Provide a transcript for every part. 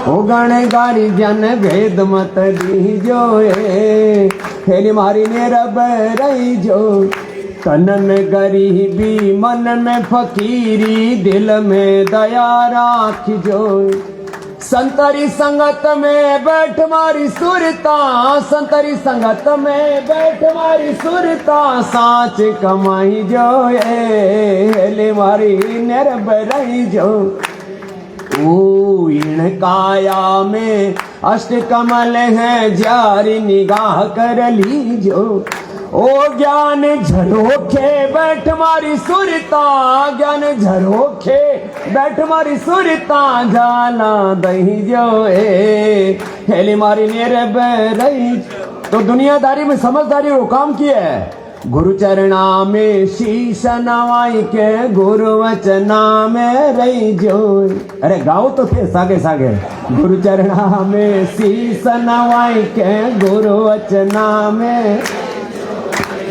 ओ गणगारी जन भेद मत दीजो खेली मारी ने रब रही जो तन में गरीबी मन में फकीरी दिल में दया राख जो संतरी संगत में बैठ मारी सुरता संतरी संगत में बैठ मारी सुरता साच कमाई जो ले मारी निरब रही जो ओ इन काया में अष्ट कमल है जारी निगाह कर लीजो ओ ज्ञान झरोखे बैठ मारी सुरता ज्ञान झरोखे बैठ मारी सुरता जाला दही जो हेली मारी नेरे रही। तो दुनियादारी में समझदारी वो काम किया है। गुरु चरणा में शीश नवाई के गुरु वचना में रही जो। अरे गाओ तो थे सागे सागे। गुरु चरणा में शीश नवाई के गुरु वचना में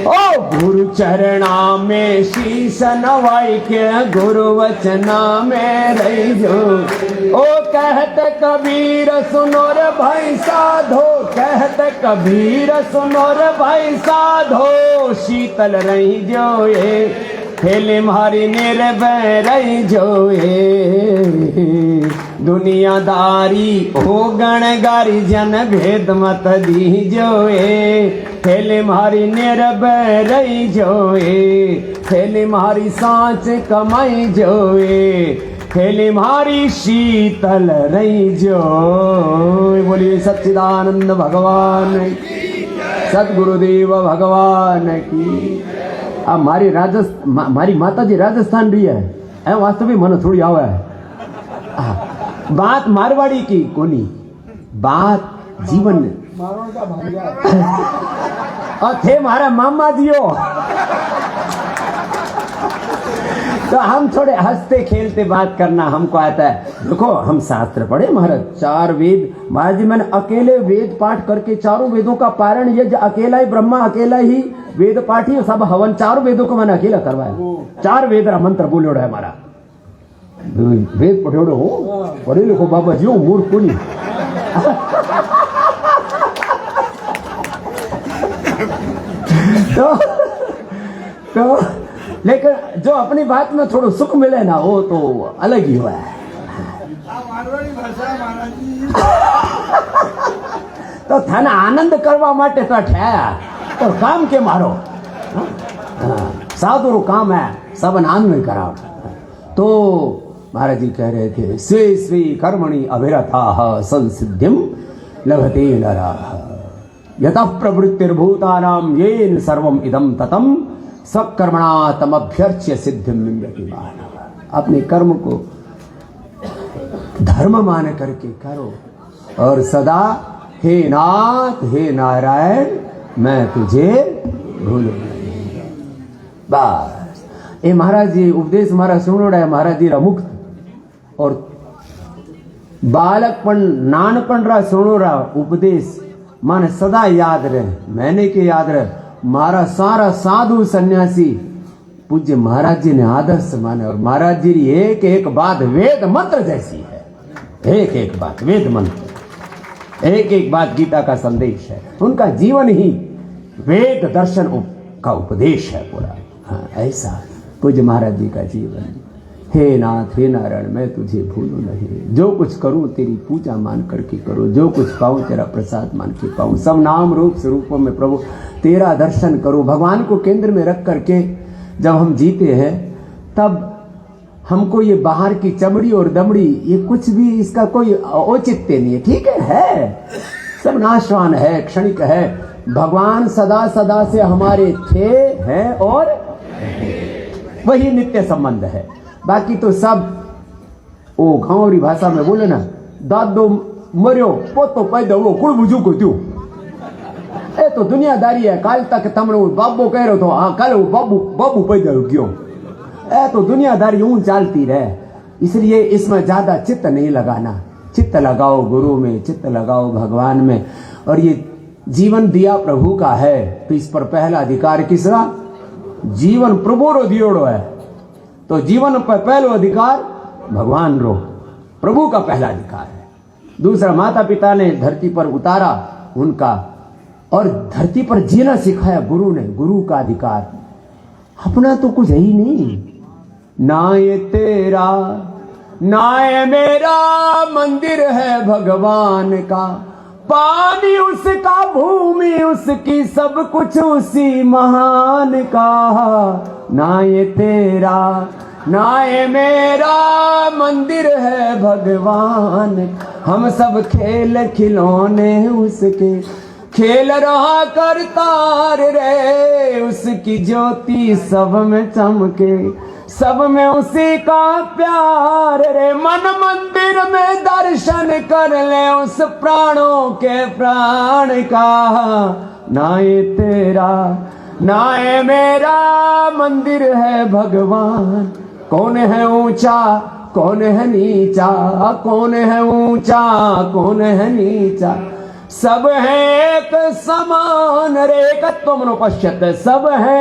ओ गुरु चरणा में शीश नवाई के गुरु वचना में रही जो। ओ कहते कबीर सुनो रे भाई साधो कहते कबीर सुनो रे भाई साधो शीतल रही जो खेले मारी नेरे बह रही जो दुनियादारी हो गणगारी जन भेद मत दी जो खेले मारी नेरे बह रही जो खेले मारी सांच कमाई जो खेले मारी शीतल रही जो। बोलिए सच्चिदानंद भगवान सदगुरुदेव भगवान की। आ मारी मारी माताजी राजस्थान रही है ए वास्तविक मन थोड़ी आवे बात मारवाड़ी की कोनी बात जीवन और थे मारा मामा जियो। तो हम थोड़े हंसते खेलते बात करना हमको आता है। देखो हम शास्त्र पढ़े महाराज 4 वेद महाराज जी मैंने अकेले वेद पाठ करके 4 वेदों का पारण यज्ञ अकेला ही ब्रह्मा अकेला ही वेद पाठी सब हवन 4 वेदों को मैंने अकेला करवाया। 4 वेद रा मंत्र बोलो है हमारा वेद पढ़ो हो पढ़े लिखो बाबा जी मूर्ख को नहीं। तो लेकिन जो अपनी बात में थोड़ा सुख मिले ना वो तो अलग ही हुआ है। तो थाने आनंद करवा माटे तो ठहरा और काम के मारो साधु काम है सब आनंद कराओ। तो महाराज जी कह रहे थे स्वे स्वे कर्मणि अभिरथा संसिद्धिम लभते नरः यतः प्रवृत्तिर्भूतानां येन सर्वम इदं ततम् स्वकर्मणा तमभ्यर्च्य सिद्धिं मिम्यति मानव। अपने कर्म को धर्म मान करके करो और सदा हे नाथ हे नारायण मैं तुझे भूलूं नहीं। बस ये महाराज जी उपदेश हमारा सुनोड़ा है। महाराज जी मुक्त और बालकपन नानपण रा सुनोड़ा उपदेश माने सदा याद रहे मैंने के याद रहे। मारा सारा साधु सन्यासी पूज्य महाराज जी ने आदर्श माने और महाराज जी की एक एक बात वेद मंत्र जैसी है। एक एक बात वेद मंत्र एक एक बात गीता का संदेश है। उनका जीवन ही वेद दर्शन का उपदेश है पूरा। हाँ ऐसा पूज्य महाराज जी का जीवन। हे नाथ हे नारायण मैं तुझे भूलूं नहीं। जो कुछ करूं तेरी पूजा मान करके करूं जो कुछ पाऊं तेरा प्रसाद मान के पाऊं। सब नाम रूप स्वरूपों में प्रभु तेरा दर्शन करूं। भगवान को केंद्र में रख करके जब हम जीते हैं तब हमको ये बाहर की चमड़ी और दमड़ी ये कुछ भी इसका कोई औचित्य नहीं है। ठीक है सब नाशवान है क्षणिक है। भगवान सदा सदा से हमारे थे हैं और वही नित्य संबंध है। बाकी तो सब वो गांवरी भाषा में बोले ना दादो मरियो पोतो पैदा वो कुल बुझू को त्यू ए तो दुनियादारी है। काल तक तमने बाबू कह रहे हो हाँ कल वो बाबू पैदा हो क्यों ए तो दुनियादारी यूं चलती रहे। इसलिए इसमें ज्यादा चित्त नहीं लगाना। चित्त लगाओ गुरु में चित्त लगाओ भगवान में। और ये जीवन दिया प्रभु का है तो इस पर पहला अधिकार किसका जीवन प्रभु रो दियोड़ो है। तो जीवन पर पहलो अधिकार भगवान रो प्रभु का पहला अधिकार है। दूसरा माता पिता ने धरती पर उतारा उनका, और धरती पर जीना सिखाया गुरु ने, गुरु का अधिकार। अपना तो कुछ है ही नहीं, ना ये तेरा ना ये मेरा मंदिर है भगवान का, पानी उसका भूमि उसकी सब कुछ उसी महान का। ना ये तेरा ना ये मेरा मंदिर है भगवान, हम सब खेल खिलौने उसके, खेल रहा करतार रे, उसकी ज्योति सब में चमके, सब में उसी का प्यार रे। मन मंदिर में दर्शन कर ले उस प्राणों के प्राण का, ना ये तेरा ना ये मेरा मंदिर है भगवान। कौन है ऊंचा कौन है नीचा, कौन है ऊंचा कौन है नीचा, सब है एक समान रे, एकत्व मनोपश्यत, सब है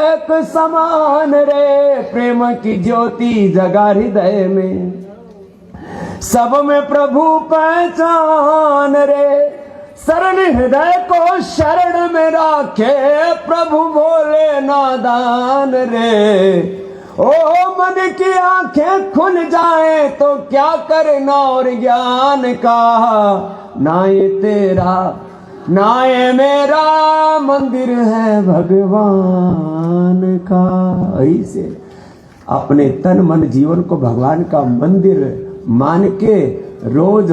एक समान रे। प्रेम की ज्योति जगा हृदय में, सब में प्रभु पहचान रे। शरण हृदय को शरण में राखे प्रभु भोले नादान रे। ओ मन की आंखें खुल जाए तो क्या करना और ज्ञान का, ना ये तेरा ना ये मेरा मंदिर है भगवान का। ऐसे अपने तन मन जीवन को भगवान का मंदिर मान के रोज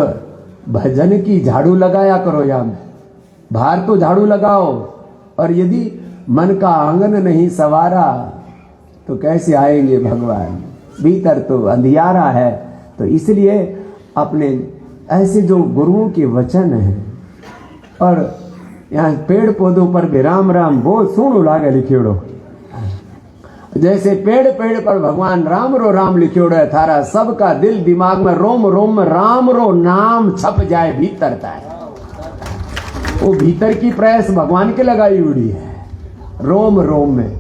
भजन की झाड़ू लगाया करो। यहाँ बाहर तो झाड़ू लगाओ, और यदि मन का आंगन नहीं सवारा तो कैसे आएंगे भगवान, भीतर तो अंधियारा है। तो इसलिए अपने ऐसे जो गुरुओं के वचन हैं, और यहाँ पेड़ पौधों पर भी राम राम बहुत सुनो लागे लिखियोड़ो, जैसे पेड़ पेड़ पर भगवान राम लिखियोड़ो है, थारा सबका दिल दिमाग में रोम रोम में राम रो नाम छप जाए भीतर तक। वो भीतर की प्रेस भगवान के लगाई हुई है रोम रोम में।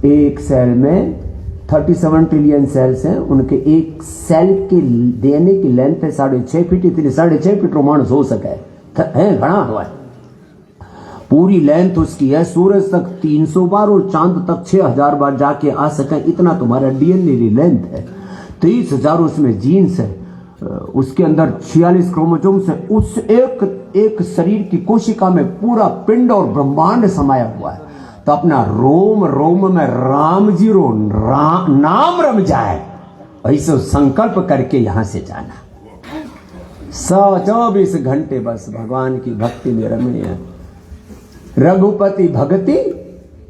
एक सेल में 37 ट्रिलियन सेल्स हैं, उनके एक सेल के देने की लेंथ है 6.5 फीट, इतनी 6.5 फीट रोमांस हो सके है, घना हुआ है। पूरी लेंथ उसकी है, सूरज तक 300 बार और चांद तक 6000 बार जाके आ सके, इतना तुम्हारा डीएनए की लेंथ है। 30,000 उसमें जीन्स है, उसके अंदर 46 क्रोमोसोम्स है। उस एक शरीर की कोशिका में पूरा पिंड और ब्रह्मांड समाया हुआ है। तो अपना रोम रोम में राम जी रो नाम रम जाए, ऐसे संकल्प करके यहां से जाना। 124 घंटे बस भगवान की भक्ति में रमणीय। रघुपति भक्ति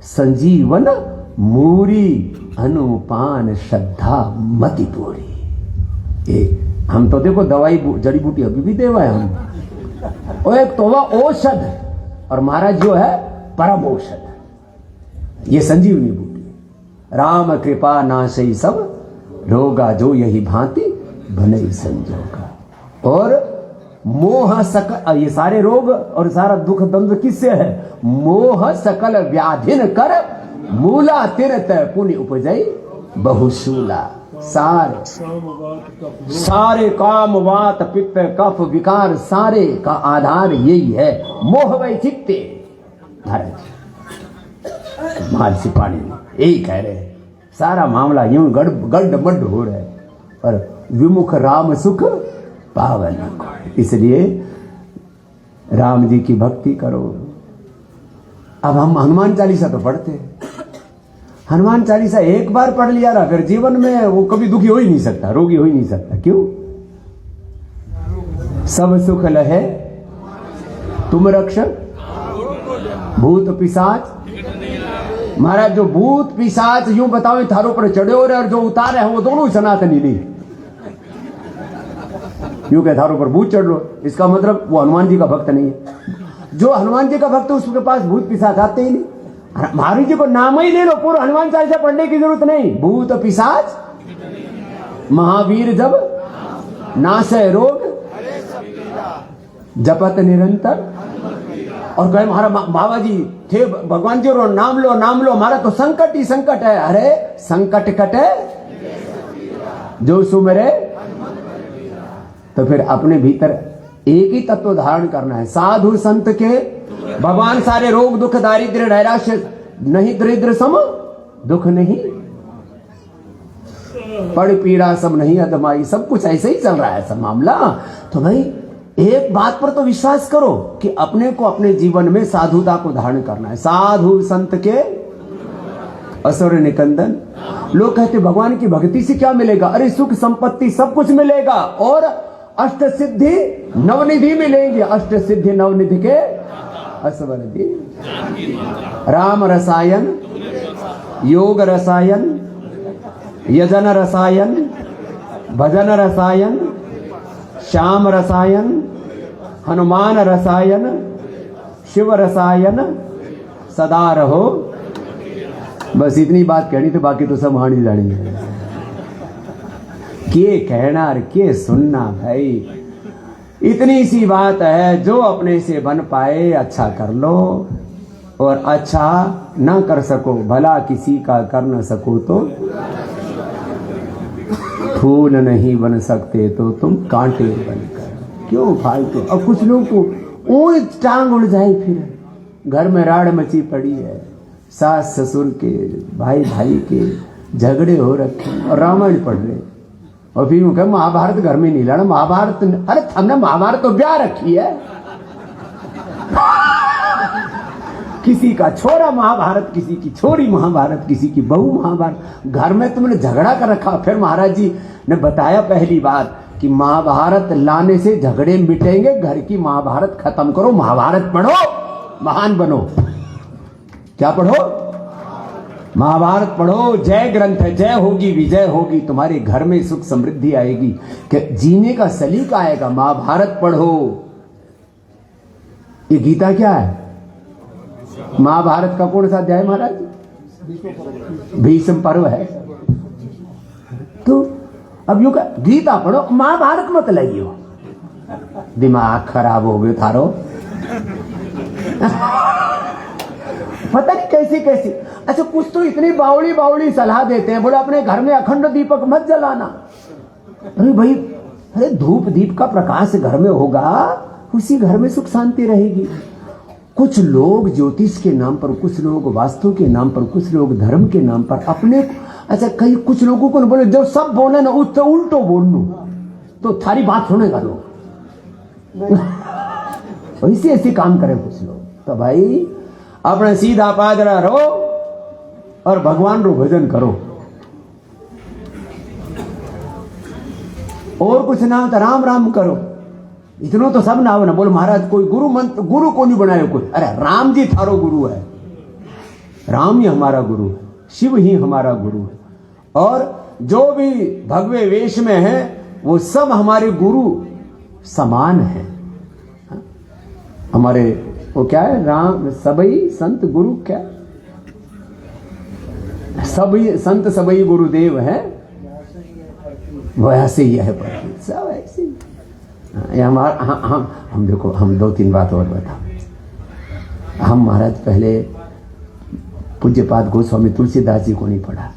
संजीवन मूरी, अनुपान श्रद्धा मति पूरी। हम तो देखो दवाई जड़ी बूटी अभी भी देवा है हम, और एक तो वह औषध, और महाराज जो है परम औषध, ये संजीवनी बूटी। राम कृपा नाशई सब रोगा, जो यही भांति भनई संजोगा। और मोह सकल, ये सारे रोग और सारा दुख द्वंद्व किससे है? मोह सकल व्याधिन कर मूला तीरथ पुण्य उपजई बहुशूला। सारे काम वात पित्त कफ विकार, सारे का आधार यही है, मोह वै चित्ते। महर्षि पाणि यही कह रहे हैं, सारा मामला यूं गड्ढ हो रहा है, और विमुख राम सुख पावन। इसलिए राम जी की भक्ति करो। अब हम हनुमान चालीसा तो पढ़ते हैं, हनुमान चालीसा एक बार पढ़ लिया ना, फिर जीवन में वो कभी दुखी हो ही नहीं सकता, रोगी हो ही नहीं सकता। क्यों? सब सुख लहे तुम रक्षक, भूत पिशाच। महाराज जो भूत पिशाच यूं बताओ थारों पर चढ़े हो रहे, और जो उतारे हैं वो दोनों सनातनी नहीं। यूं कह थारों पर भूत चढ़ लो, इसका मतलब वो हनुमान जी का भक्त नहीं है। जो हनुमान जी का भक्त है उसके पास भूत पिशाच आते ही नहीं। महावीर जी को नाम ही ले लो, पूरा हनुमान चालीसा पढ़ने की जरूरत नहीं। भूत पिशाच महावीर जब नाशय रोग जपत निरंतर। और कहे महाराज बाबा जी थे भगवान जी रो नाम लो हमारा तो संकट ही संकट है। अरे संकट कटे जो सुमरे, तो फिर अपने भीतर एक ही तत्व धारण करना है, साधु संत के भगवान सारे रोग दुख दारिद्र्य नैराश्य नहीं, दरिद्र सम दुख नहीं, पड़ पीड़ा सब नहीं अदमाई, सब कुछ ऐसे ही चल रहा है सब मामला। तो भाई एक बात पर तो विश्वास करो कि अपने को अपने जीवन में साधुता को धारण करना है। साधु संत के असुर निकंदन। लोग कहते भगवान की भक्ति से क्या मिलेगा? अरे सुख संपत्ति सब कुछ मिलेगा और अष्ट सिद्धि नवनिधि मिलेंगे। अष्ट सिद्धि नवनिधि के असवरदि, राम रसायन, योग रसायन, यजन रसायन, भजन रसायन, श्याम रसायन, हनुमान रसायन, शिव रसायन, सदा रहो। बस इतनी बात कहनी तो बाकी तो सब हानि जानी है। के कहना और के सुनना भाई, इतनी सी बात है। जो अपने से बन पाए अच्छा कर लो, और अच्छा ना कर सको, भला किसी का कर न सको तो फूल नहीं बन सकते तो तुम कांटे बनकर क्यों फालतू। अब कुछ लोग को वो टांग उड़ जाए, फिर घर में राड़ मची पड़ी है, सास ससुर के भाई भाई के झगड़े हो रखे और रामायण पढ़ रहे, और फिर उनका महाभारत घर में नहीं लड़ा। महाभारत, अरे हमने महाभारत तो ब्याह रखी है। किसी का छोरा महाभारत, किसी की छोरी महाभारत, किसी की बहू महाभारत, घर में तुमने झगड़ा कर रखा। फिर महाराज जी ने बताया पहली बात कि महाभारत लाने से झगड़े मिटेंगे, घर की महाभारत खत्म करो, महाभारत पढ़ो, महान बनो। क्या पढ़ो? महाभारत पढ़ो, जय ग्रंथ है, जय होगी विजय होगी, तुम्हारे घर में सुख समृद्धि आएगी, कि जीने का सलीका आएगा। महाभारत पढ़ो। ये गीता क्या है? महाभारत का कौन सा अध्याय महाराज? भीष्म पर्व है। तो अब यूं का गीता पढ़ो, महाभारत मत लाइयो, दिमाग खराब हो गए थारो। पता नहीं कैसी कैसी। अच्छा कुछ तो इतनी बावड़ी बावड़ी सलाह देते हैं, बोले अपने घर में अखंड दीपक मत जलाना। अरे भाई, अरे धूप दीप का प्रकाश घर में होगा, उसी घर में सुख शांति रहेगी। कुछ लोग ज्योतिष के नाम पर, कुछ लोग वास्तु के नाम पर, कुछ लोग धर्म के नाम पर अपने, अच्छा कई कुछ लोगों को बोले जब सब बोले ना उससे उल्टो बोल लू तो थारी बात सुनेगा लोग। ऐसे ऐसे काम करें कुछ लोग। तो भाई अपने सीधा पादरा रहो और भगवान रो भजन करो, और कुछ ना तो राम राम करो। इतनो तो सब ना हो ना। बोल महाराज कोई गुरु मंत्र, गुरु को नहीं बनाए कोई। अरे राम जी थारो गुरु है, राम ही हमारा गुरु है, शिव ही हमारा गुरु है, और जो भी भगवे वेश में है वो सब हमारे गुरु समान है। हमारे वो क्या है, राम सबई संत गुरु, क्या सबई संत सबई गुरुदेव है, वैसे ही है पर सब ऐसे ही। हमारा हम देखो, हम दो तीन बात और बता। हम महाराज पहले पूज्यपाद गोस्वामी तुलसीदास जी को नहीं पढ़ा,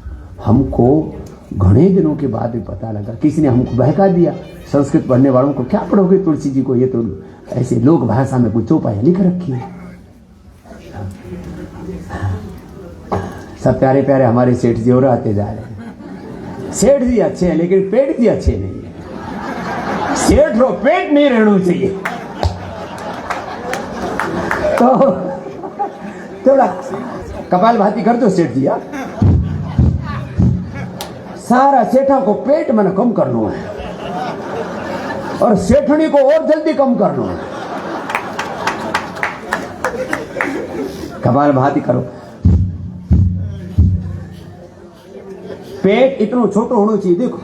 हमको घने दिनों के बाद भी पता लगा। किसी ने हमको बहका दिया, संस्कृत पढ़ने वालों को क्या पढ़ोगे तुलसी जी को, ये तो ऐसे लोक भाषा में कुछ चौपाई लिख रखी है। सब प्यारे प्यारे हमारे सेठ जी और आते जा रहे हैं। सेठ जी अच्छे हैं लेकिन पेट जी अच्छे नहीं है। सेठ रो पेट नहीं रहना चाहिए। तो थोड़ा कपाल भाती कर दो सेठ जी। सारा सेठा को पेट मैंने कम करना है और सेठनी को और जल्दी कम करना है। कपाल भाती करो। पेट इतना छोटो होना चाहिए। देखो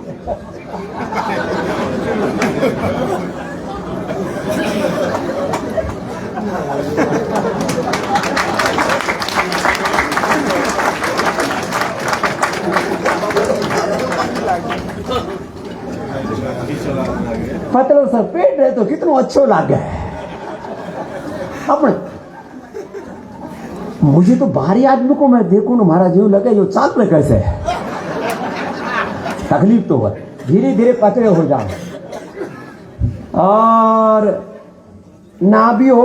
पतलो सा पेट है तो कितना अच्छो लागे। अपने मुझे तो बाहरी आदमी को मैं देखूं ना महाराज यूं लगे यो चाक में कैसे है। तकलीफ तो है, धीरे धीरे पतले हो जाओ। और ना भी हो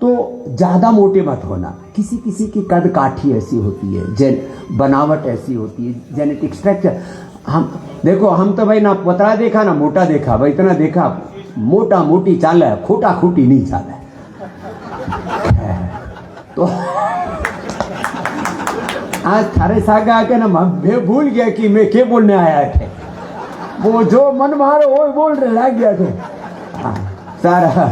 तो ज्यादा मोटे मत होना। किसी किसी की कद काठी ऐसी होती है, बनावट ऐसी होती है, जेनेटिक स्ट्रक्चर। हम देखो, हम तो भाई ना पतला देखा ना मोटा देखा, भाई इतना देखा मोटा मोटी चाल है, खोटा खोटी नहीं चाल है। तो आज थारे सागे आके ना मैं भूल गया कि मैं क्या बोलने आया थे। वो जो मन मारो वो बोल रहे लग गया थे। सारा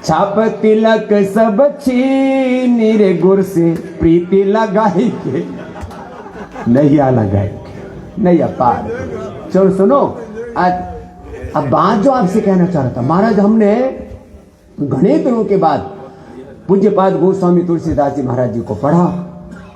छाप तिलक सब छीनी रे गुर से प्रीति लगाई के नैया लगाई के नैया पार। चलो सुनो, आज अब बात जो आपसे कहना चाह रहा था महाराज, हमने घने दिनों के बाद पूज्यपाद गोस्वामी तुलसीदास जी महाराज जी को पढ़ा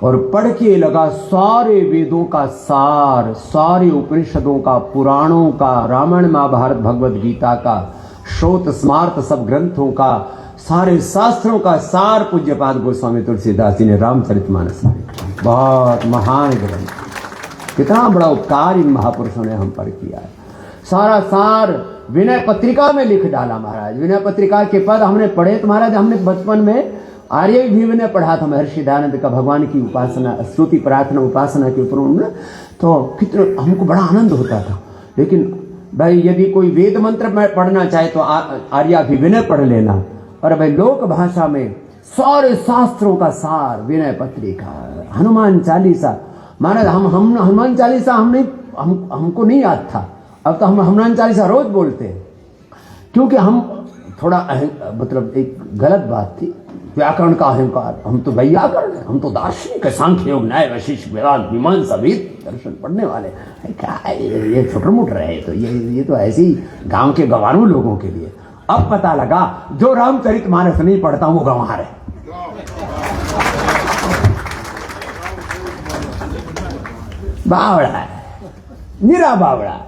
और पढ़ के लगा सारे वेदों का सार, सारे उपनिषदों का, पुराणों का, रामायण महाभारत भगवद गीता का, श्रोत स्मार्त सब ग्रंथों का, सारे शास्त्रों का सार पूज्यपाद गोस्वामी तुलसीदास जी ने रामचरितमानस में। बहुत महान ग्रंथ, कितना बड़ा उपकार इन महापुरुषों ने हम पर किया है। सारा सार विनय पत्रिका में लिख डाला महाराज। विनय पत्रिका के पद हमने पढ़े तो महाराज, हमने बचपन में आर्य भी ने पढ़ा था महर्षि दयानंद का, भगवान की उपासना, स्तुति प्रार्थना उपासना के ऊपर उन्होंने, तो कितना हमको बड़ा आनंद होता था। लेकिन भाई यदि कोई वेद मंत्र में पढ़ना चाहे तो आर्याभिविनय पढ़ लेना, और भाई लोक भाषा में सारे शास्त्रों का सार विनय पत्रिका, हनुमान चालीसा। महाराज हम हनुमान चालीसा हमको नहीं याद था, अब तो हम हनुमान चालीसा रोज बोलते हैं, क्योंकि हम थोड़ा मतलब एक गलत बात थी, व्याकरण का अहंकार। हम तो व्याकरण है, हम तो दार्शनिक है, सांख्य योग न्याय वशिष्ठ वेदांत मीमांसा वेद दर्शन पढ़ने वाले। क्या ये छोटे मोट रहे, तो ये तो ऐसे ही गांव के गंवारू लोगों के लिए। अब पता लगा जो रामचरितमानस नहीं पढ़ता वो गंवार है। बावड़ा है, निरा बावड़ा,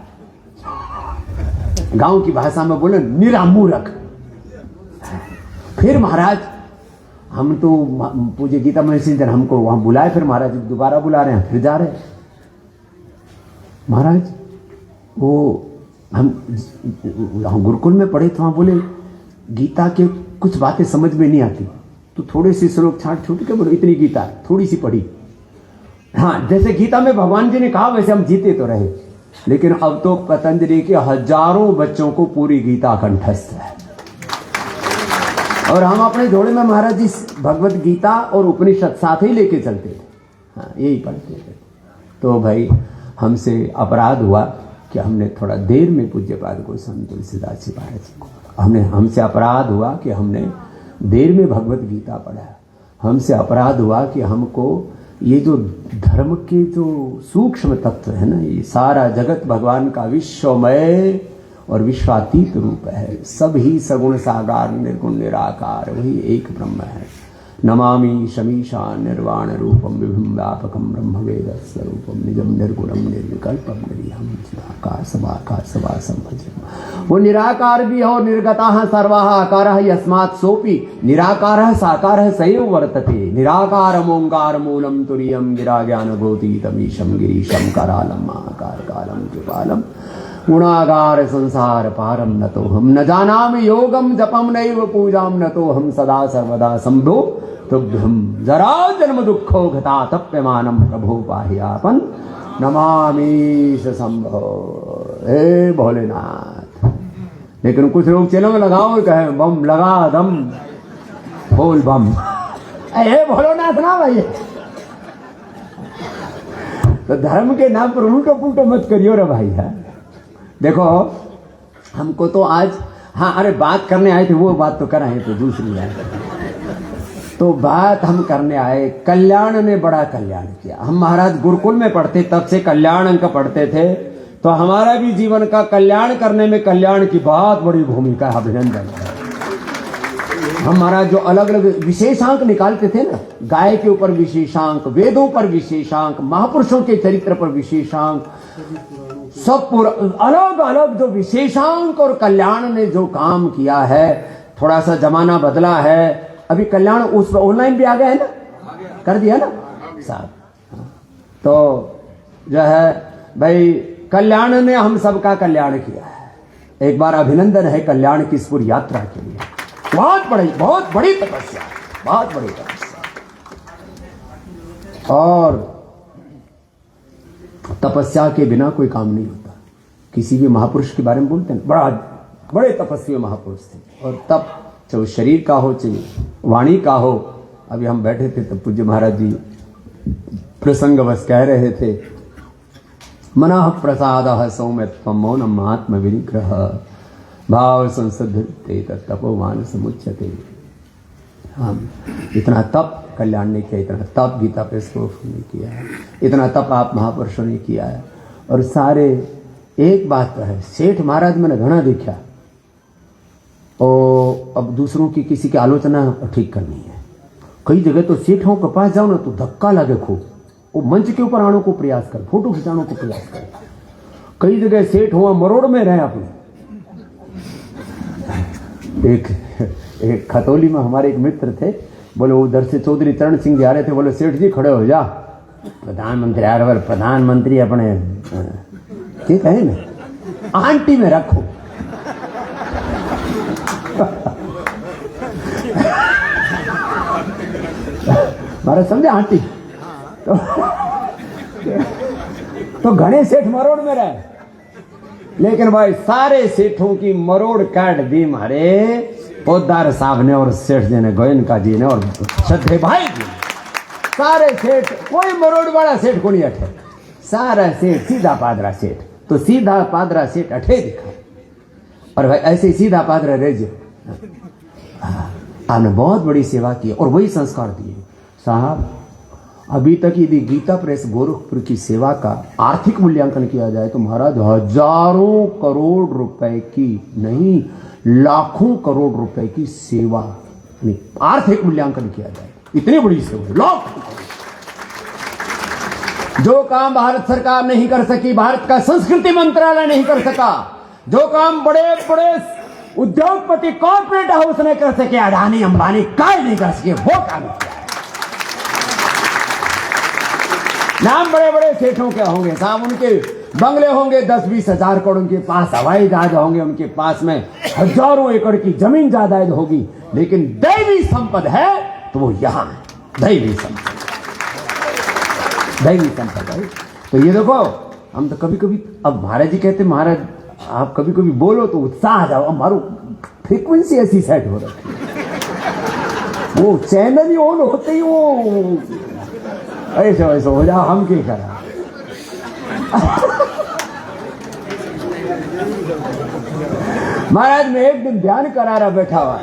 गांव की भाषा में बोले निरा मूर्ख। फिर महाराज हम तो पूज्य गीता महर्षि जी हमको वहां बुलाए, फिर महाराज दोबारा बुला रहे हैं, फिर जा रहे हैं। महाराज वो हम गुरुकुल में पढ़े तो वहां बोले गीता के कुछ बातें समझ में नहीं आती, तो थोड़े से श्लोक छाट छूट के बोलो, इतनी गीता थोड़ी सी पढ़ी। हाँ, जैसे गीता में भगवान जी ने कहा वैसे हम जीते तो रहे, लेकिन अब तो पतंजलि के हजारों बच्चों को पूरी गीता कंठस्थ है, और हम अपने झोले में महाराज जी भगवत गीता और उपनिषद साथ ही लेके चलते थे। हाँ, यही पढ़ते थे। तो भाई हमसे अपराध हुआ कि हमने थोड़ा देर में पूज्यपाद गोस्वामी तुलसीदास जी महाराज जी को, हमसे अपराध हुआ कि हमने देर में भगवत गीता पढ़ा। हमसे अपराध हुआ कि हमको ये जो धर्म के जो सूक्ष्म तत्व है ना, ये सारा जगत भगवान का विश्वमय और विश्वातीत रूप है, सब ही सगुण साकार निर्गुण निराकार वही एक ब्रह्म है। नमामि शमीशान निर्वाण रूपम विभुम व्यापकम ब्रह्म वेद स्वरूपम निजम निर्गुणम निर्विकल्पम निरीहम सभाकाशवासम। वो निराकार भी हो, निर्गतः सर्वः आकारः यस्मात् सोपि निराकारः साकारः सैव वर्तते। निराकारम ओंकार मूलम तुरीयम गिरा ज्ञान गोतीतमीशम गिरीशम करालम महाकार कालम कृपालम गुणागार संसार पारम न तो हम न जानाम योगम जपम नैव पूजाम न तो हम सदा सर्वदा संभो तुभ्यम जरा जन्म दुखो घता तप्यमानम प्रभो पाह्यापन नमामीश संभो। हे भोलेनाथ। लेकिन कुछ लोग चलो लगाओ, कहे बम लगा दम बोल बम, हे भोलेनाथ ना भाई। तो धर्म के नाम पर उल्टो पुल्टो मत करियो रे भाई। है देखो हमको तो आज, हाँ अरे बात करने आए थे, वो बात तो कराए तो दूसरी है। तो बात हम करने आए, कल्याण ने बड़ा कल्याण किया। हम महाराज गुरुकुल में पढ़ते तब से कल्याण अंक पढ़ते थे, तो हमारा भी जीवन का कल्याण करने में कल्याण की बहुत बड़ी भूमिका है। अभिनंदन है। हम महाराज जो अलग अलग विशेषांक निकालते थे ना, गाय के ऊपर विशेषांक, वेदों पर विशेषांक, महापुरुषों के चरित्र पर विशेषांक, सब पूरा अलग अलग जो विशेषांक, और कल्याण ने जो काम किया है। थोड़ा सा जमाना बदला है, अभी कल्याण उस ऑनलाइन भी आ गया है ना, कर दिया ना साहब। तो जो है भाई कल्याण ने हम सबका कल्याण किया है। एक बार अभिनंदन है कल्याण की इस पूरी यात्रा के लिए। बहुत बड़ी तपस्या, बहुत बड़ी तपस्या। और तपस्या के बिना कोई काम नहीं होता। किसी भी महापुरुष के बारे में बोलते हैं बड़े तपस्वी महापुरुष थे, और तप चाहे शरीर का हो चाहे वाणी का हो। अभी हम बैठे थे तब पूज्य महाराज जी प्रसंगवश कह रहे थे, मनः प्रसादः सौम्यत्वं मौनम् आत्म विनिग्रह भाव संसिद्धते तपोवन समुच्यते। हम इतना तप कल्याण ने किया, इतना तप गीता प्रेसकोफ ने किया है, इतना तप आप महापुरुषों ने किया है। और सारे एक बात तो है, सेठ महाराज मैंने घना देखा, और अब दूसरों की किसी की आलोचना ठीक करनी है। कई जगह तो सेठों के पास जाओ ना तो धक्का लगे खूब, वो मंच के ऊपर आने को प्रयास कर, फोटो खिंचाने को प्रयास कर। कई जगह सेठ हुआ मरोड़ में रहे अपने। एक खतौली में हमारे एक मित्र थे, बोले उधर से चौधरी चरण सिंह जी आ रहे थे, बोले सेठ जी खड़े हो जा, प्रधानमंत्री आ रहे, प्रधानमंत्री अपने ठीक है ना आंटी में रखो। मारा समझे आंटी तो घने सेठ मरोड़ में रहे, लेकिन भाई सारे सेठों की मरोड़ काट दी मारे पोदार साहब ने और सेठ जी ने, गोयनका जी ने और श्रद्धे भाई जी। सारे सेठ, कोई मरोड़ वाला सेठ को नहीं अठे, सारा सेठ सीधा पादरा सेठ, तो सीधा पादरा सेठ अठे दिखा। और भाई ऐसे ही सीधा पादरा रह जाओ। आपने बहुत बड़ी सेवा की और वही संस्कार दिए साहब। अभी तक यदि गीता प्रेस गोरखपुर की सेवा का आर्थिक मूल्यांकन किया जाए तो महाराज हजारों करोड़ रुपए की नहीं, लाखों करोड़ रुपए की सेवा, आर्थिक मूल्यांकन किया जाए, इतनी बड़ी सेवा, लाखों। जो काम भारत सरकार नहीं कर सकी, भारत का संस्कृति मंत्रालय नहीं कर सका, जो काम बड़े बड़े उद्योगपति कॉर्पोरेट हाउस ने कर सके, अडानी अंबानी काय नहीं कर सके, वो काम किया। नाम बड़े बड़े सेठों के होंगे साहब, उनके बंगले होंगे 10-20 हजार करोड़, उनके पास हवाई जहाज होंगे, उनके पास में हजारों एकड़ की जमीन जायदाद होगी, लेकिन दैवी संपद है तो वो यहां है। दैवी संपद, दैवी संपद है। तो ये देखो, हम तो कभी कभी, अब महाराज जी कहते महाराज आप कभी कभी बोलो तो उत्साह आ जाओ, हमारो फ्रीक्वेंसी ऐसी सेट हो रखी, वो चैनल ही ऑन होते ही वो ऐसे वैसे हो जाओ, हम क्या करा। महाराज में एक दिन ध्यान करा रहा बैठा हुआ,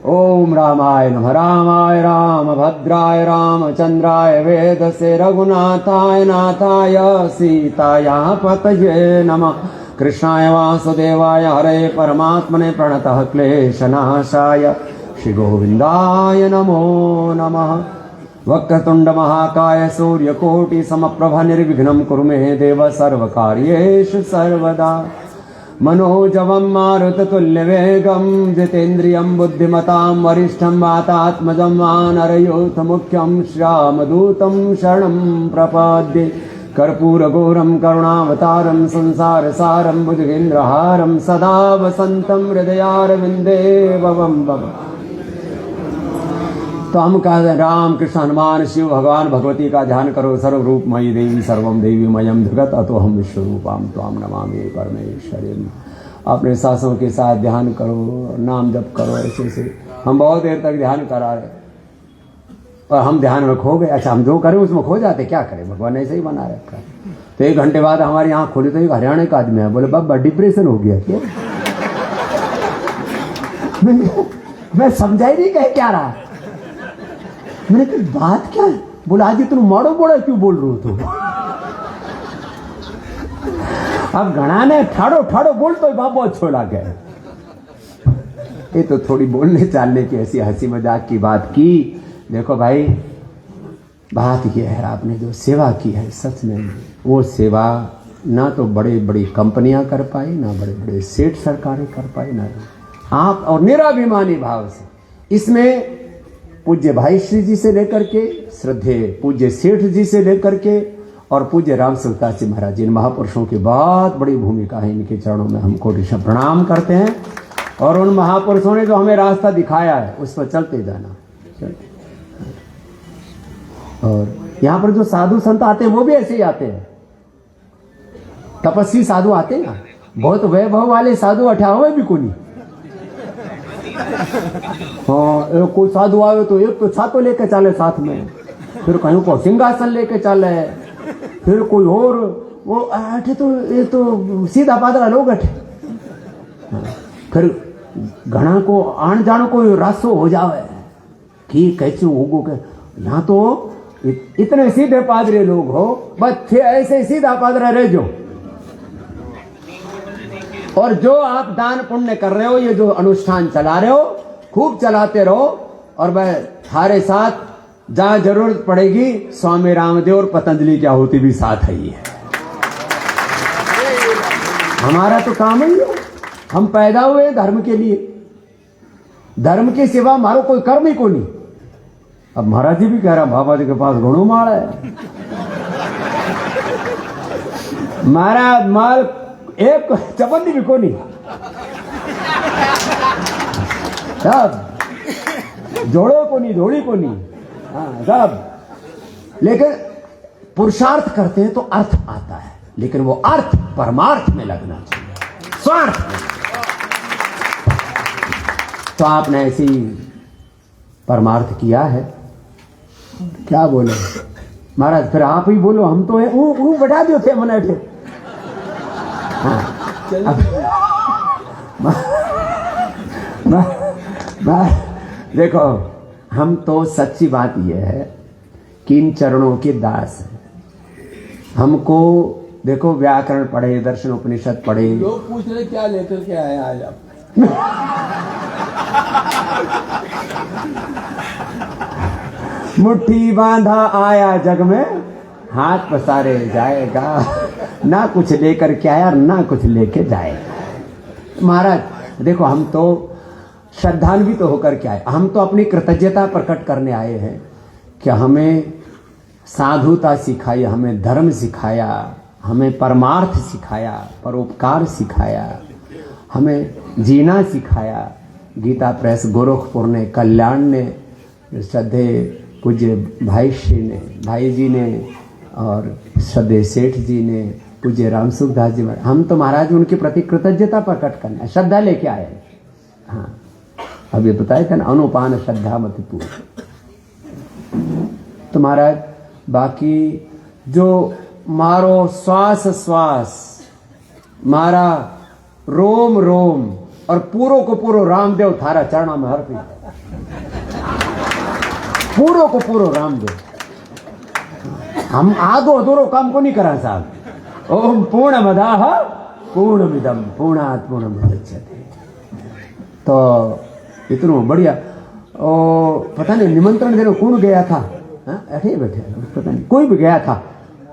ओम रामाय नमः, रामाय राम भद्राय रामचंद्राय वेद से रघुनाथाय नाथाय सीताया पतये नमः, कृष्णाय वासुदेवाय हरे परमात्मने प्रणतः क्लेशनाशाय श्री गोविंदाय नमो नमः। वक्रतुंड महाकाय सूर्यकोटि समप्रभा निर्विघ्नं कुरु मे देव सर्वकार्येषु सर्वदा। मनोजवं मारुततुल्यवेगं जितेन्द्रियं बुद्धिमतां वरिष्ठं वातात्मजं वानरयूथमुख्यं श्यामदूतं शरणं प्रपद्ये। कर्पूरगौरं करुणावतारं संसारसारं भुजगेन्द्रहारं सदा वसन्तं हृदयारविन्दे भवं भव। तो हम कहते हैं राम कृष्ण हनुमान शिव भगवान भगवती का ध्यान करो, सर्वरूपमयी देवी सर्वम देवीमयम जगत अतो हम विश्वरूपाम त्वाम नमामि परमेश्वरीम। अपने सासों के साथ ध्यान करो, नाम जप करो, ऐसे से हम बहुत देर तक ध्यान करा रहे और हम ध्यान में खो गए। अच्छा, हम जो करें उसमें खो जाते, क्या करें, भगवान ऐसे ही बना रखा है। तो 1 घंटे बाद हमारी आँख खोली तो एक हरियाणा का आदमी है, बोले बाबा डिप्रेशन हो गया क्या? मैं समझा ही नहीं कह क्या रहा। मैंने कहा बात क्या है? बोला आज तुम माड़ो बोड़ा क्यों बोल रहे हो तुम? अब घना ने ठाड़ो ठाड़ो बोल तो बाबू अच्छो लगे। ये तो थोड़ी बोलने चालने की ऐसी हंसी मजाक की बात की। देखो भाई, बात यह है आपने जो सेवा की है सच में वो सेवा ना तो बड़े बड़ी कंपनियां कर पाई, ना बड़े बड़े सेठ सरकारें कर पाई, ना आप, और निराभिमानी भाव से इसमें पूज्य भाई श्री जी से लेकर के श्रद्धेय पूज्य सेठ जी से लेकर के और पूज्य राम सुखदास जी महाराज जी, इन महापुरुषों की बहुत बड़ी भूमिका है। इनके चरणों में हम कोटि प्रणाम करते हैं और उन महापुरुषों ने जो हमें रास्ता दिखाया है उस पर चलते जाना। और यहाँ पर जो साधु संत आते हैं वो भी ऐसे ही आते हैं, तपस्वी साधु आते हैं ना, बहुत वैभव वाले साधु अठा हुए भी कोई। हाँ, कोई साधु आवे तो एक तो छातो लेके चले साथ में, फिर कहीं को सिंहासन लेके चले, फिर कोई और वो अठे तो ये तो सीधा पादरा लोग अठे। फिर घना को आण जानो कोई रासो हो जावे कि कैसे होगो के। यहाँ तो इतने सीधे पादरे लोग हो, बस ऐसे सीधा पादरा रह जो। और जो आप दान पुण्य कर रहे हो, ये जो अनुष्ठान चला रहे हो, खूब चलाते रहो। और वह थारे साथ जहां जरूरत पड़ेगी स्वामी रामदेव और पतंजलि की आहुति भी साथ है। ही है हमारा तो काम ही है। हम पैदा हुए धर्म के लिए, धर्म के सिवा हमारो कोई कर्म ही को नहीं। अब महाराज जी भी कह रहा बाबा जी के पास घणो माल है, महाराज माल एक चपंदी भी को नहीं, सब जोड़ो को नहीं, जोड़ी को नहीं, हाँ सब। लेकिन पुरुषार्थ करते हैं तो अर्थ आता है, लेकिन वो अर्थ परमार्थ में लगना चाहिए, स्वार्थ में। तो आपने ऐसी परमार्थ किया है, क्या बोले महाराज? फिर आप ही बोलो, हम तो है वो बढ़ा दो थे मना थे। देखो, हम तो सच्ची बात यह है कि इन चरणों के दास हैं। हमको देखो व्याकरण पढ़े, दर्शन उपनिषद पढ़े। लोग पूछ रहे क्या लेकर के आए आज आप? मुट्ठी बांधा आया जग में, हाथ पसारे जाएगा, ना कुछ लेकर के आया ना कुछ लेके जाएगा। महाराज देखो, हम तो श्रद्धान्वित तो होकर के आए, हम तो अपनी कृतज्ञता प्रकट करने आए हैं कि हमें साधुता सिखाई, हमें धर्म सिखाया, हमें परमार्थ सिखाया, परोपकार सिखाया, हमें जीना सिखाया। गीता प्रेस गोरखपुर ने, कल्याण ने, श्रद्धे पूज्य भाई जी ने और श्रद्धे सेठ जी ने, पूज्य राम सुखदास जी, हम तो महाराज उनके प्रति कृतज्ञता प्रकट करना, श्रद्धा लेके आए। हाँ, अब ये बताया था ना, अनुपान श्रद्धा मत पूर्ण। तो महाराज बाकी जो मारो श्वास श्वास, मारा रोम रोम और पूरो को पूरो रामदेव थारा चरणा में अर्पित, पूरो को पूरो रामदेव। हम आधो अधूरो काम को नहीं करा साहब। ओम पूर्ण मदाह पूर्णमिदम पूर्णात् पूर्णमुदच्यते। तो इतना बढ़िया। पता नहीं निमंत्रण देने कौन गया था, ऐसे ही बैठे, पता नहीं कोई भी गया था।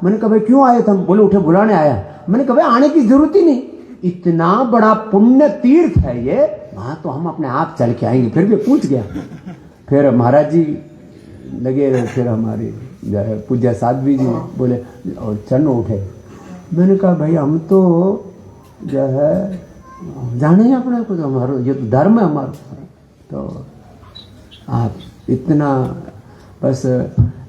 मैंने कहा भाई क्यों आए थे? बोले उठे बुलाने आया। मैंने कहा भाई आने की जरूरत ही नहीं, इतना बड़ा पुण्य तीर्थ है ये, वहां तो हम अपने आप चल के आएंगे। फिर भी पूछ गया। फिर महाराज जी लगे रहे, फिर हमारे पूज्य साध्वी जी बोले और चरण उठे। मैंने कहा भाई हम तो जो है जाने हैं अपने को, तो हमारा ये तो धर्म है हमारा। तो आप इतना बस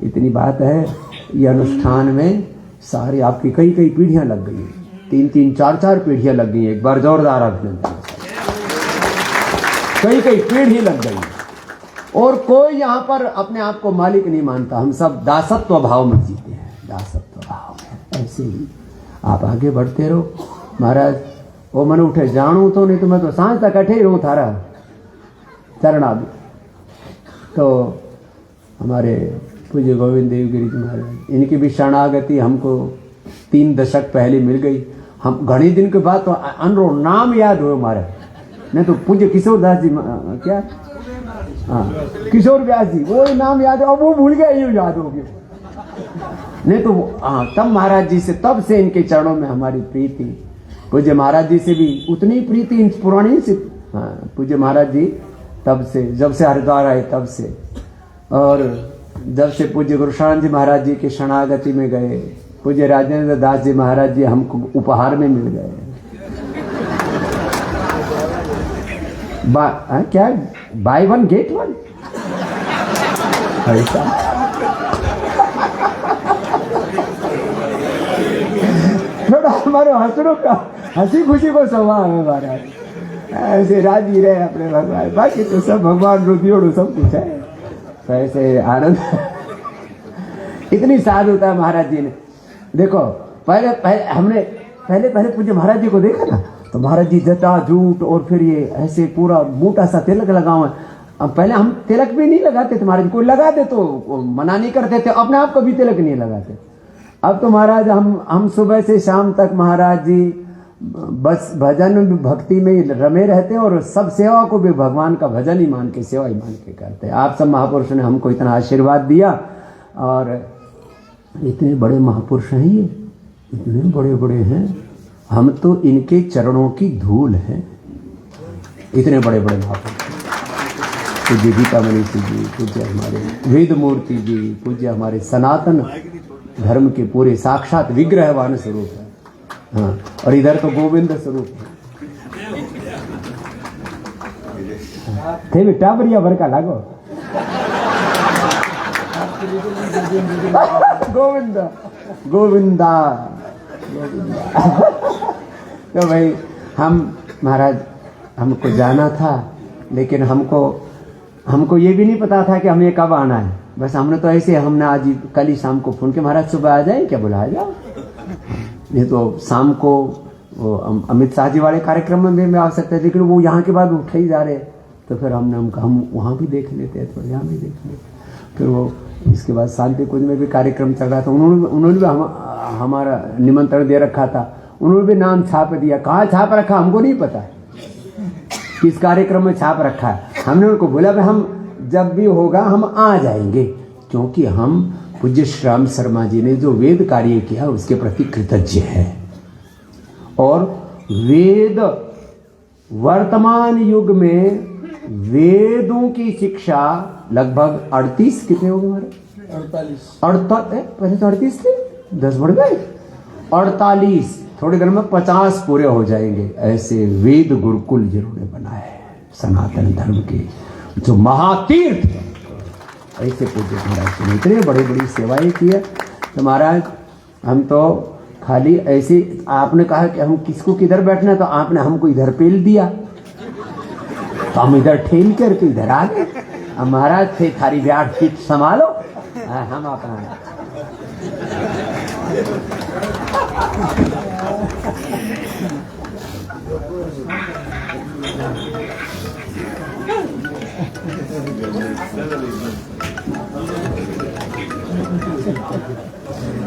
इतनी बात है। ये अनुष्ठान में सारी आपकी कई कई पीढ़ियां लग गई, 3-3 4-4 पीढ़ियां लग गई। एक बार जोरदार अभिनंदन। कई कई पीढ़ी लग गई और कोई यहाँ पर अपने आप को मालिक नहीं मानता। हम सब दासत्व भाव में जीते हैं, दासत्व भाव में। ऐसे ही आप आगे बढ़ते रहो। महाराज वो मन उठे जानू तो, नहीं तो मैं तो सांझ तक अठे ही रहूं थारा चरणा भी। तो हमारे पूज्य गोविंद देवगिरी जी महाराज, इनकी भी शरणागति हमको 3 दशक पहले मिल गई। हम घने दिन के बाद तो अनरो नाम याद हुए हमारे, नहीं तो पूज्य किशोर दास जी, क्या हाँ किशोर व्यास जी, वो नाम याद है। अब वो भूल गया, ये याद हो गया। नहीं तो हाँ, तब महाराज जी से, तब से इनके चरणों में हमारी प्रीति। पूज्य महाराज जी से भी उतनी प्रीति इन पुरानी से। हाँ, पूज्य महाराज जी तब से, जब से हरिद्वार आए तब से, और जब से पूज्य गुरुशान जी महाराज जी के शरणागति में गए, पूज्य राजेंद्र दास जी महाराज जी हमको उपहार में मिल गए। क्या बाय वन गेट वन ऐसा। थोड़ा हमारे हंसरों का हंसी खुशी को स्वभाव है महाराज, ऐसे राजी रहे अपने भगवान, बाकी तो सब भगवान रुदियोड़ो सब कुछ है। तो ऐसे आनंद इतनी साधुता महाराज जी ने। देखो पहले पूज्य महाराज जी को देखा ना, तो महाराज जी जटा जूट और फिर ये ऐसे पूरा मोटा सा तिलक लगा हुआ। अब पहले हम तिलक भी नहीं लगाते थे महाराज, कोई लगा दे तो मना नहीं करते थे, अपने आप कभी तिलक नहीं लगाते। अब तो महाराज हम सुबह से शाम तक महाराज जी बस भजन भक्ति में रमे रहते हैं और सब सेवा को भी भगवान का भजन ही मान के, सेवा ही मान के करते हैं। आप सब महापुरुषों ने हमको इतना आशीर्वाद दिया, और इतने बड़े महापुरुष हैं ये, इतने बड़े बड़े हैं, हम तो इनके चरणों की धूल हैं। इतने बड़े बड़े महापुरुष, पूज्य गीता मनीषी जी, पूज्य हमारे वेद मूर्ति जी, पूज्य हमारे सनातन धर्म के पूरे साक्षात विग्रहवान स्वरूप है। हाँ, और इधर तो गोविंद स्वरूप है। थे बेटा बढ़िया भर का लागो गोविंदा गोविंदा गोविंदा। तो भाई हम महाराज हमको जाना था, लेकिन हमको ये भी नहीं पता था कि हमें कब आना है। बस हमने तो ऐसे, हमने आज कल ही शाम को फोन किया, महाराज सुबह आ जाए क्या, बोला आ जाओ। नहीं तो शाम को वो अमित शाह जी वाले कार्यक्रम में भी आ सकते थे, लेकिन वो यहाँ के बाद उठे ही जा रहे, तो फिर हम वहाँ भी देख लेते हैं, तो यहाँ भी देख लेते। फिर वो इसके बाद शांति कुंज में भी कार्यक्रम चल रहा था, उन्होंने भी हमारा निमंत्रण दे रखा था, उन्होंने भी नाम छाप दिया। कहाँ छाप रखा हमको नहीं पता, किस कार्यक्रम में छाप रखा है। हमने उनको बोला भाई हम जब भी होगा हम आ जाएंगे, क्योंकि हम पूज्य श्याम शर्मा जी ने जो वेद कार्य किया उसके प्रति कृतज्ञ है। और वेद वर्तमान युग में वेदों की शिक्षा लगभग 38 कितने हो गए हमारे 48 पहले तो 38 थे, 10 बढ़ गए 48, थोड़ी देर में 50 पूरे हो जाएंगे। ऐसे वेद गुरुकुल जिन्होंने बनाए सनातन धर्म के जो महातीर्थ, ऐसे पूज्य महाराज ने इतने बड़ी बड़ी सेवाएं की है। तो महाराज हम तो खाली ऐसे, आपने कहा कि हम किसको किधर बैठना है, तो आपने हमको इधर पेल दिया, तो हम इधर ठेल करके इधर आ गए। अब महाराज थे थारी ब्याह ठीक संभालो, हम अपना Thank you.